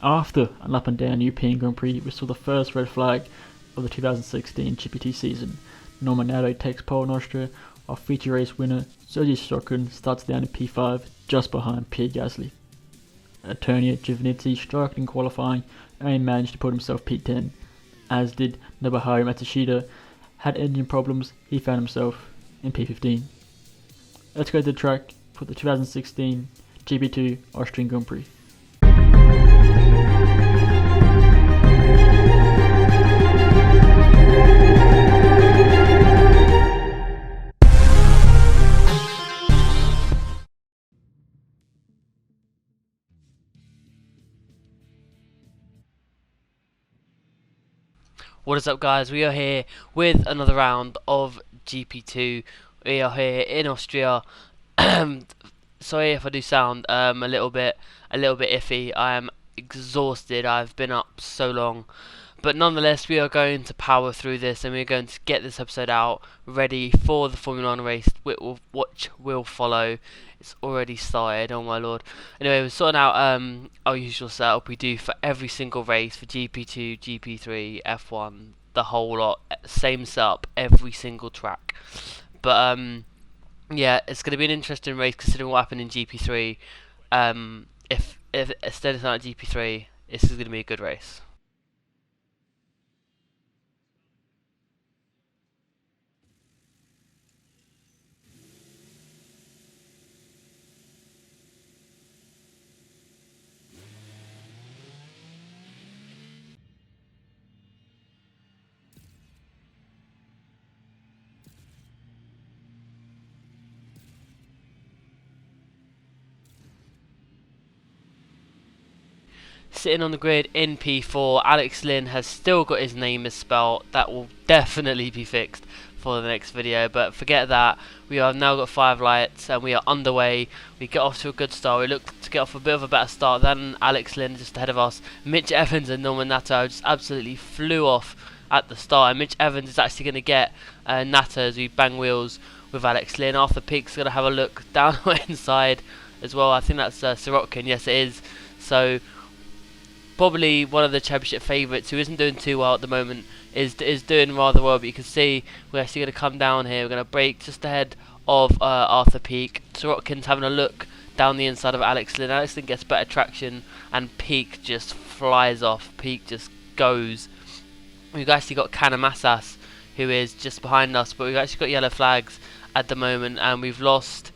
After an up and down European Grand Prix, we saw the first red flag of the 2016 GP2 season. Norman Nato takes pole in Austria, while feature race winner Sergei Sorokin starts down in P5 just behind Pierre Gasly. Antonio Giovinazzi struggled in qualifying and only managed to put himself P10, as did Nobuharu Matsushita. Had engine problems, he found himself in P15. Let's go to the track for the 2016 GP2 Austrian Grand Prix. What is up, guys? We are here with another round of GP2. We are here in Austria. Sorry if I do sound a little bit iffy. I am exhausted. I've been up so long, but nonetheless, we are going to power through this, and we're going to get this episode out ready for the Formula 1 race, which will follow. It's already started, oh my lord. Anyway, we're sorting out our usual setup we do for every single race, for GP2, GP3, F1, the whole lot. Same setup, every single track. But yeah, it's going to be an interesting race considering what happened in GP3. If instead it's not GP3, this is going to be a good race. Sitting on the grid in P4, Alex Lynn has still got his name misspelled. That will definitely be fixed for the next video, but forget that. We have now got 5 lights and we are underway. We get off to a good start. We look to get off a bit of a better start than Alex Lynn just ahead of us. Mitch Evans and Norman Nato just absolutely flew off at the start, and Mitch Evans is actually going to get Nato as we bang wheels with Alex Lynn. Arthur Peak's going to have a look down the inside as well. I think that's Sorokin. Yes, it is. So probably one of the championship favourites who isn't doing too well at the moment is doing rather well, but you can see we're actually going to come down here. We're going to brake just ahead of Arthur Peak. Sorokin's having a look down the inside of Alex Lynn. Alex Lynn gets better traction and Peak just flies off. Peak just goes. We've actually got Kanemassas who is just behind us, but we've actually got yellow flags at the moment, and we've lost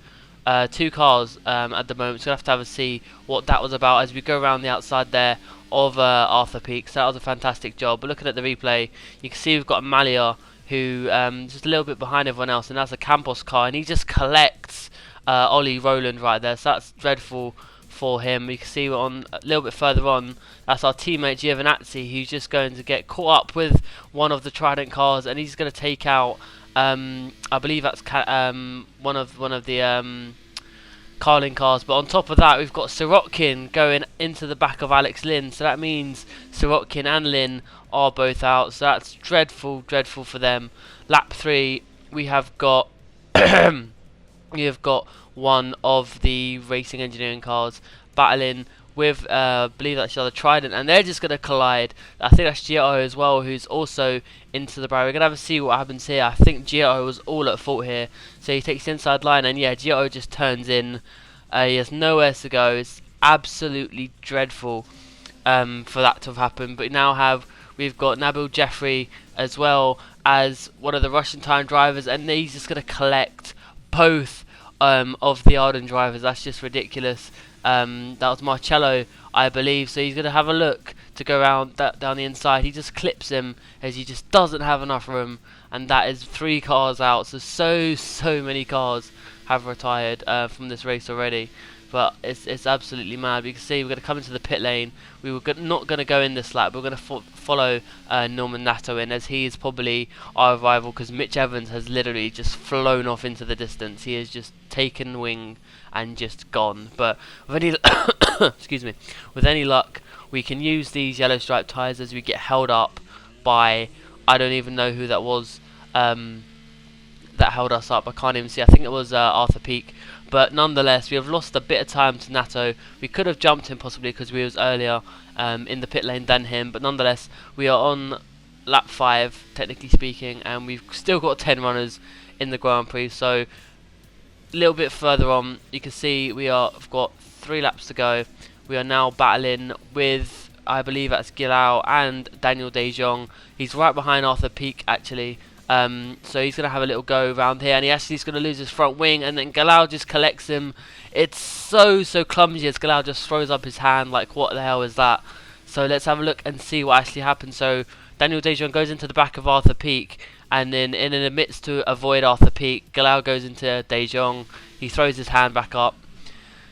2 cars at the moment, so we'll have to have a see what that was about as we go around the outside there of Arthur Peak. So that was a fantastic job. But looking at the replay, you can see we've got Malia who just a little bit behind everyone else, and that's a Campos car, and he just collects Ollie Rowland right there, so that's dreadful for him. You can see on a little bit further on, that's our teammate Giovinazzi, who's just going to get caught up with one of the Trident cars, and he's going to take out I believe that's one of the Carlin cars. But on top of that, we've got Sorokin going into the back of Alex Lynn, so that means Sorokin and Lynn are both out, so that's dreadful for them. Lap 3, we have got we have got one of the racing engineering cars battling with I believe that's the other Trident, and they're just going to collide. I think that's Gio as well, who's also into the barrier. We're going to have a see what happens here. I think Gio was all at fault here, so he takes the inside line, and yeah, Gio just turns in. He has nowhere to go. It's absolutely dreadful for that to have happened. But we've got Nabil Jeffrey as well as one of the Russian time drivers, and he's just going to collect both of the Arden drivers. That's just ridiculous. That was Marcello, I believe, so he's going to have a look to go around down the inside. He just clips him as he just doesn't have enough room, and that is 3 cars out. So many cars have retired from this race already, but it's absolutely mad. You can see we're going to come into the pit lane. We were not going to go in this lap. We're going to follow Norman Nato in, as he is probably our rival, because Mitch Evans has literally just flown off into the distance. He has just taken wing and just gone. But with any excuse me, with any luck, we can use these yellow stripe tyres as we get held up by, I don't even know who that was. that held us up. I can't even see. I think it was Arthur Peak. But nonetheless, we have lost a bit of time to Nato. We could have jumped him possibly because we was earlier in the pit lane than him. But nonetheless, we are on lap 5, technically speaking, and we've still got 10 runners in the Grand Prix. So a little bit further on, you can see we've got 3 laps to go. We are now battling with, I believe that's Gilao and Daniel De Jong. He's right behind Arthur Peak actually. So he's going to have a little go around here, and he's going to lose his front wing, and then Gilao just collects him. It's so clumsy as Gilao just throws up his hand like, what the hell is that? So let's have a look and see what actually happened. So Daniel De Jong goes into the back of Arthur Peak, and then in the midst to avoid Arthur Peak, Gilao goes into De Jong. He throws his hand back up.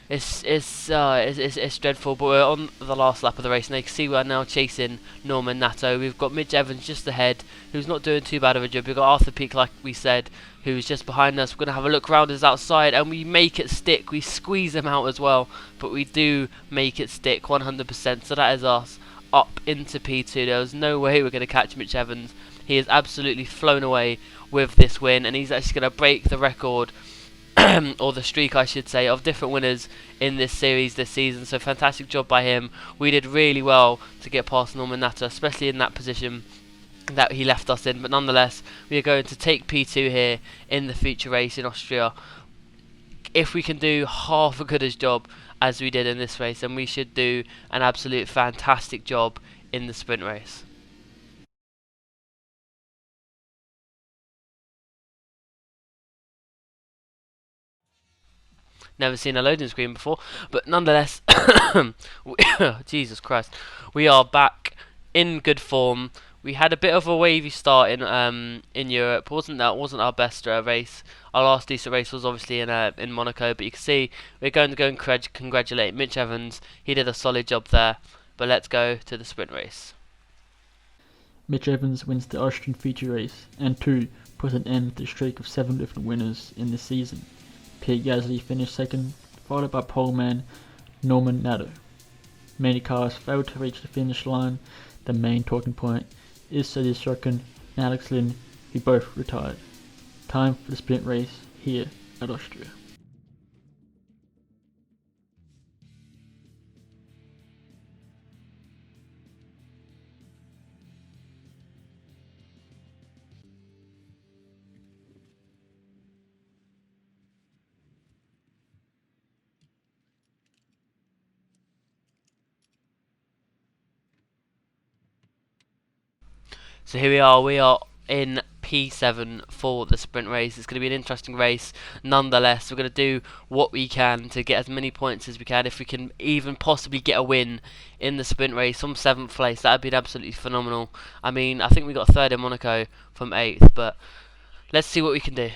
It's dreadful, but we're on the last lap of the race, and you can see we are now chasing Norman Nato. We've got Mitch Evans just ahead, who's not doing too bad of a job. We've got Arthur Peak, like we said, who's just behind us. We're going to have a look round us outside, and we make it stick. We squeeze him out as well, but we do make it stick 100%, so that is us up into P2. There was no way we're going to catch Mitch Evans. He is absolutely flown away with this win, and he's actually going to break the record or the streak I should say, of different winners in this series this season. So fantastic job by him. We did really well to get past Norman Natter, especially in that position that he left us in. But nonetheless, we are going to take P2 here in the future race in Austria. If we can do half a good as job as we did in this race, then we should do an absolute fantastic job in the sprint race. Never seen a loading screen before, but nonetheless, Jesus Christ, we are back in good form. We had a bit of a wavy start in Europe. wasn't our best race. Our last decent race was obviously in Monaco, but you can see we're going to go and congratulate Mitch Evans. He did a solid job there. But let's go to the sprint race. Mitch Evans wins the Austrian feature race, and 2 puts an end to the streak of 7 different winners in this season. Pierre Gasly finished second, followed by poleman Norman Nato. Many cars failed to reach the finish line. The main talking point is Sergei Sirkin and Alex Lynn, who both retired. Time for the sprint race here at Austria. So here we are in P7 for the sprint race. It's going to be an interesting race. Nonetheless, we're going to do what we can to get as many points as we can. If we can even possibly get a win in the sprint race from 7th place, that would be absolutely phenomenal. I mean, I think we got 3rd in Monaco from 8th, but let's see what we can do.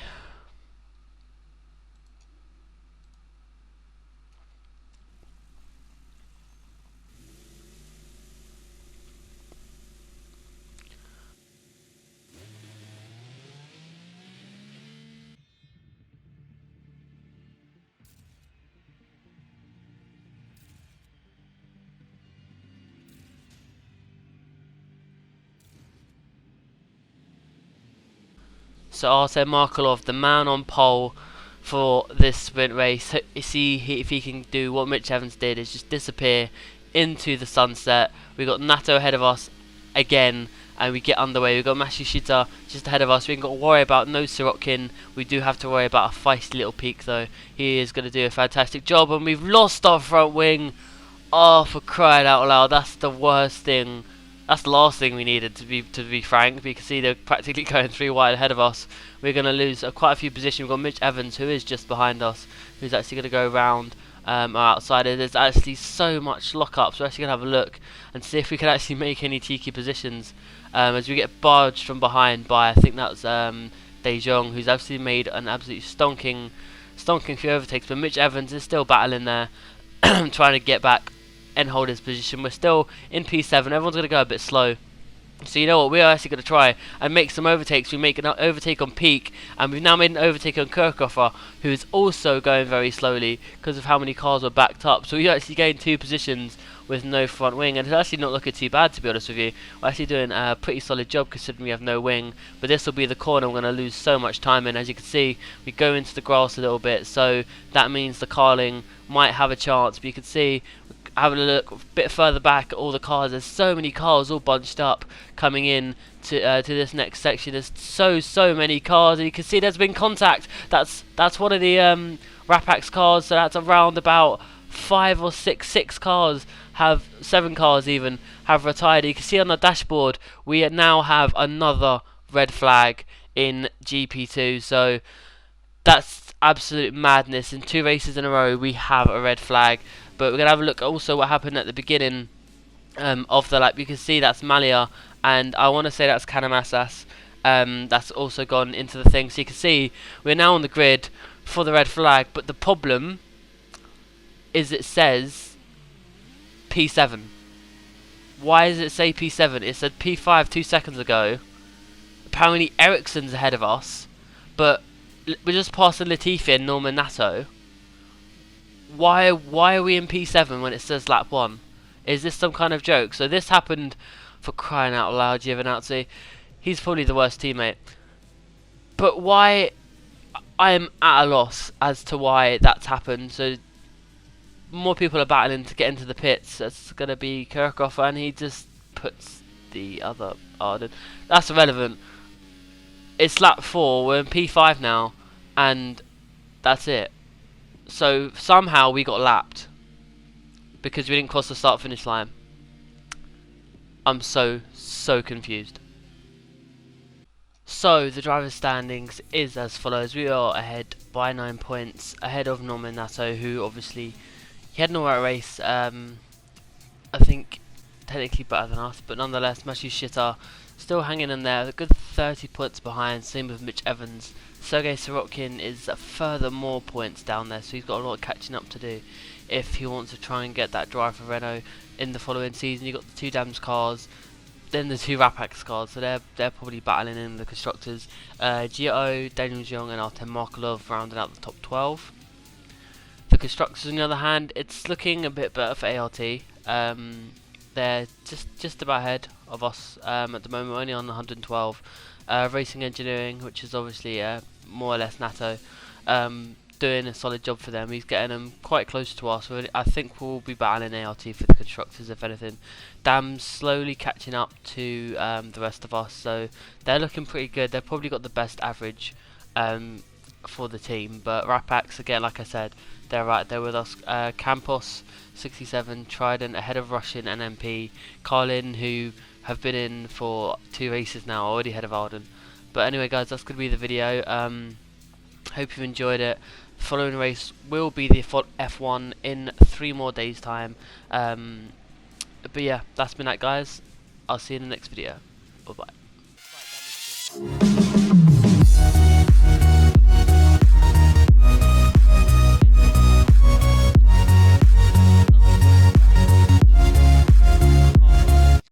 So Artem Markelov, the man on pole for this sprint race. See if he can do what Mitch Evans did, is just disappear into the sunset. We got Nato ahead of us again, and we get underway. We've got Matsushita just ahead of us. We ain't got to worry about no Sirotkin. We do have to worry about a feisty little Peak though. He is going to do a fantastic job, and we've lost our front wing. Oh, for crying out loud, that's the worst thing. That's the last thing we needed, to be frank. We can see they're practically going 3 wide ahead of us. We're going to lose quite a few positions. We've got Mitch Evans, who is just behind us, who's actually going to go around our outsider. There's actually so much lock-up, so we're actually going to have a look and see if we can actually make any cheeky positions as we get barged from behind by, I think that's De Jong, who's actually made an absolute stonking few overtakes. But Mitch Evans is still battling there, trying to get back and hold his position. We're still in P7. Everyone's going to go a bit slow So you know what, we're actually going to try and make some overtakes. We make an overtake on Peak, and we've now made an overtake on Kirchhofer, who is also going very slowly because of how many cars were backed up. So we actually gained 2 positions with no front wing, and it's actually not looking too bad, to be honest with you. We're actually doing a pretty solid job considering we have no wing, but this will be the corner we're going to lose so much time in. As you can see, we go into the grass a little bit, so that means the Carling might have a chance, but you can see, having a look a bit further back at all the cars, there's so many cars all bunched up coming in to this next section. There's so many cars, and you can see there's been contact. That's one of the Rapax cars, so that's around about 5 or 6 cars have 7 cars even have retired. You can see on the dashboard we now have another red flag in GP2, so that's absolute madness. In 2 races in a row we have a red flag. But we're going to have a look also what happened at the beginning of the lap. You can see that's Malia, and I want to say that's Canamasas. That's also gone into the thing. So you can see we're now on the grid for the red flag, but the problem is it says P7. Why does it say P7? It said P5 2 seconds ago. Apparently Ericsson's ahead of us, but we're just passing Latifi and Norman Nato. Why are we in P7 when it says lap 1? Is this some kind of joke? So this happened, for crying out loud, Giovinazzi. He's probably the worst teammate. But why? I am at a loss as to why that's happened. So more people are battling to get into the pits. That's going to be Kirchhofer, and he just puts the other Arden. That's irrelevant. It's lap 4. We're in P5 now, and that's it. So somehow we got lapped because we didn't cross the start finish line. I'm so confused. So the driver's standings is as follows. We are ahead by 9 points, ahead of Norman Nato, who obviously he had an alright race. I think technically better than us, but nonetheless Matthew Shitter still hanging in there, a good 30 points behind. Same with Mitch Evans. Sergei Sorokin is further more points down there, so he's got a lot of catching up to do if he wants to try and get that drive for Renault in the following season. You've got the 2 Dams cars, then the 2 Rapax cars, so they're probably battling in the constructors. Gio, Daniel Zhong and Artem Markelov rounding out the top 12. The constructors, on the other hand, it's looking a bit better for ART. They're just about ahead of us at the moment, only on 112. Racing Engineering, which is obviously more or less Nato, doing a solid job for them. He's getting them quite close to us. So I think we'll be battling ART for the constructors, if anything. Dam's slowly catching up to the rest of us, so they're looking pretty good. They've probably got the best average for the team. But Rapax, again, like I said, they're right there with us. Campos 67, Trident ahead of Russian and MP. Carlin, who have been in for 2 races now, already ahead of Arden. But anyway guys, that's going to be the video. Hope you've enjoyed it. The following race will be the F1 in 3 more days time. But yeah, that's been that guys. I'll see you in the next video. Bye bye.